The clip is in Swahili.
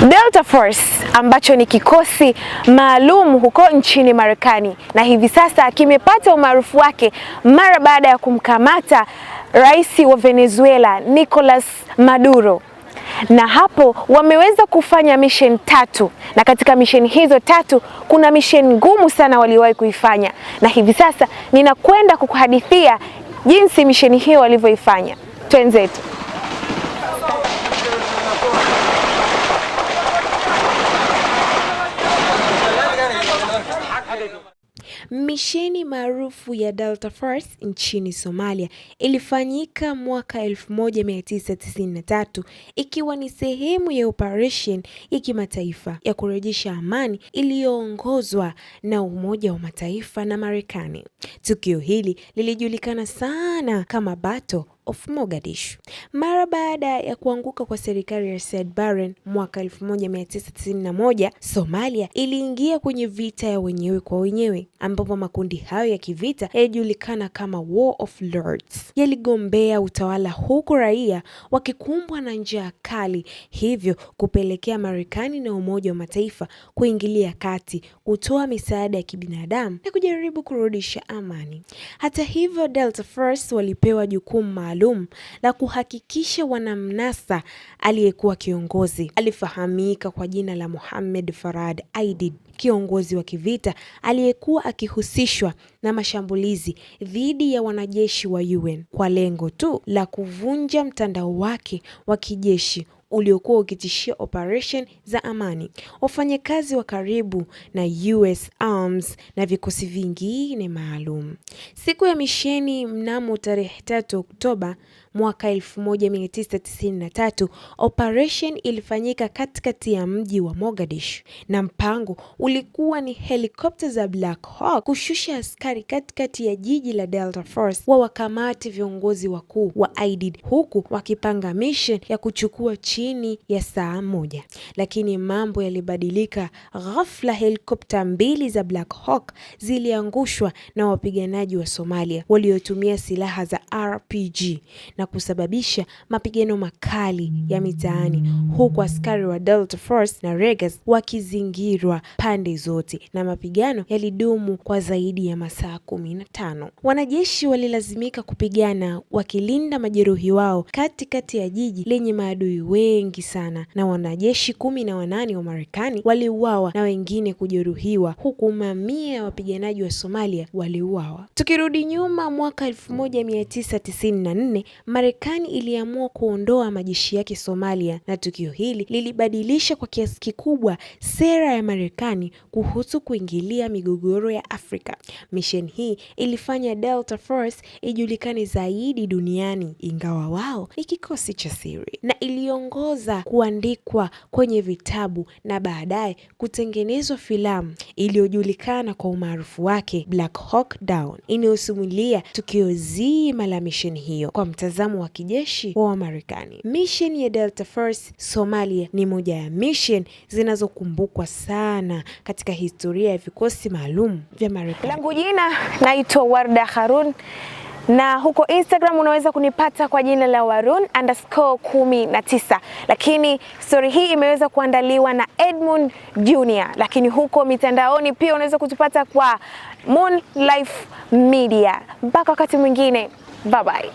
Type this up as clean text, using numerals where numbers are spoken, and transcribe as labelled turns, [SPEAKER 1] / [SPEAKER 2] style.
[SPEAKER 1] Delta Force ambacho ni kikosi maalum huko nchini Marekani, na hivi sasa kimepata umaarufu wake mara baada ya kumkamata rais wa Venezuela Nicolas Maduro. Na hapo wameweza kufanya mission 3, na katika mission hizo 3 kuna mission ngumu sana waliwahi kuifanya, na hivi sasa ninakwenda kukuhadithia jinsi mission hiyo walivyoifanya. Twenzetu. Misheni maarufu ya Delta Force nchini Somalia ilifanyika mwaka 1993 ikiwa ni sehemu ya operation ya kimataifa ya kurejesha amani iliyoongozwa na Umoja wa Mataifa na Marekani. Tukio hili lilijulikana sana kama Battle of Mogadishu. Mara baada ya kuanguka kwa serikali ya Siad Barre mwaka 1991, Somalia iliingia kwenye vita ya wenyewe kwa wenyewe, ambapo makundi hayo ya kivita yalijulikana kama War of Lords yaligombea utawala, huku raia wakikumbwa na njaa kali, hivyo kupelekea Marekani na Umoja wa Mataifa kuingilia kati, kutoa misaada ya kibinadamu na kujaribu kurudisha amani. Hata hivyo, Delta Force walipewa jukumu maalum la kuhakikisha wanamnasa aliyekuwa kiongozi. Alifahamika kwa jina la Mohamed Farad Aidid, kiongozi wa kivita aliyekuwa akihusishwa na mashambulizi dhidi ya wanajeshi wa UN kwa lengo tu la kuvunja mtandao wake wa kijeshi uliokuwa ukitishia operation za amani. Wafanyakazi wa karibu na US Arms na vikosi vingine maalum. Siku ya misheni mnamo tarehe 3 Oktoba mwaka 1993, operation ilifanyika katikati ya mji wa Mogadishu, na mpango ulikuwa ni helikopta za Black Hawk kushusha askari katikati ya jiji la Delta Force wakamati viongozi wakuu wa Aidid, huku wakipanga mission ya kuchukua chini ya saa moja. Lakini mambo yalibadilika ghafla. Helikopta 2 za Black Hawk ziliangushwa na wapiganaji wa Somalia waliotumia silaha za RPG na kusababisha mapigano makali ya mitaani, huku askari wa Delta Force na Regas wakizingirwa pande zote, na mapigano yalidumu kwa zaidi ya masaa 15. Wanajeshi walilazimika kupigana wakilinda majeruhi wao katikati ya jiji lenye maadui wengi sana, na wanajeshi 18 wa Marekani waliuawa na wengine kujeruhiwa, huku mamia ya wapiganaji wa Somalia waliuawa. Tukirudi nyuma, mwaka 1994 Marekani iliamua kuondoa majeshi yake Somalia, na tukio hili lilibadilisha kwa kiasi kikubwa sera ya Marekani kuhusu kuingilia migogoro ya Afrika. Mission hii ilifanya Delta Force ijulikane zaidi duniani, ingawa wao ni kikosi cha siri, na iliongoza kuandikwa kwenye vitabu na baadaye kutengenezwa filamu iliyojulikana kwa umaarufu wake Black Hawk Down, inayosimulia tukio zima la mission hiyo kwa mtazamo wa kijeshi wa Marekani. Mission ya Delta Force Somalia ni moja ya mission zinazokumbukwa sana katika historia ya vikosi maalum vya Marekani. Langu jina naitwa Warda Harun, na huko Instagram unaweza kunipata kwa jina la Warun_19, lakini story hii imeweza kuandaliwa na Edmund Junior, lakini huko mitandaoni pia unaweza kutupata kwa Moon Life Media. Mpaka wakati mwingine, bye bye.